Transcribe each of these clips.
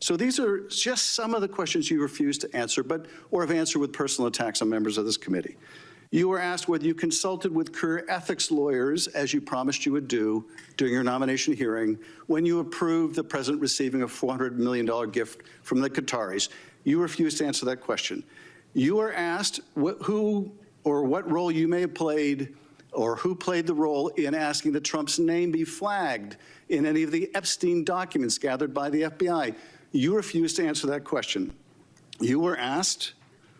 So these are just some of the questions you refused to answer, or have answered with personal attacks on members of this committee. You were asked whether you consulted with career ethics lawyers, as you promised you would do during your nomination hearing, when you approved the president receiving a $400 million gift from the Qataris. You refused to answer that question. You were asked who or what role you may have played, or who played the role in asking that Trump's name be flagged in any of the Epstein documents gathered by the FBI. You refused to answer that question. You were asked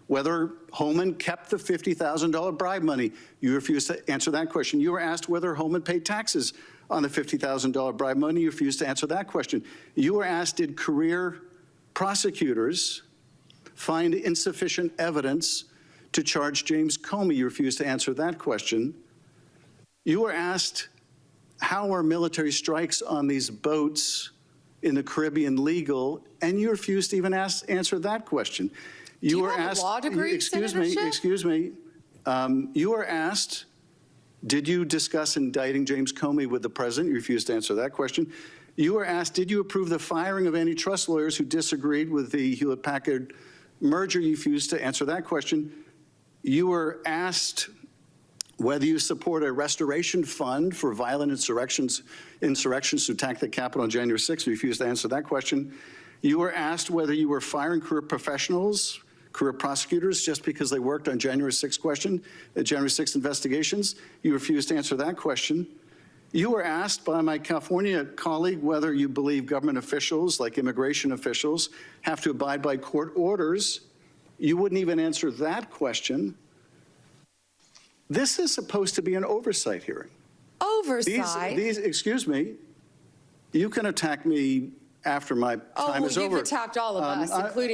whether Holman kept the $50,000 bribe money. You refused to answer that question. You were asked whether Holman paid taxes on the $50,000 bribe money. You refused to answer that question. You were asked, did career prosecutors find insufficient evidence to charge James Comey? You refused to answer that question. You were asked, how are military strikes on these boats in the Caribbean legal? And you refused to even answer that question. You were asked, law degree, excuse me. You were asked, did you discuss indicting James Comey with the president? You refused to answer that question. You were asked, did you approve the firing of antitrust lawyers who disagreed with the Hewlett-Packard merger? You refused to answer that question. You were asked whether you support a restoration fund for violent insurrections to attack the Capitol on January 6th. You refused to answer that question. You were asked whether you were firing career professionals, career prosecutors, just because they worked on January 6th investigations. You refused to answer that question. You were asked by my California colleague whether you believe government officials, like immigration officials, have to abide by court orders. You wouldn't even answer that question. This is supposed to be an oversight hearing. Oversight? Excuse me, you can attack me after my time is over. You've attacked all of us, including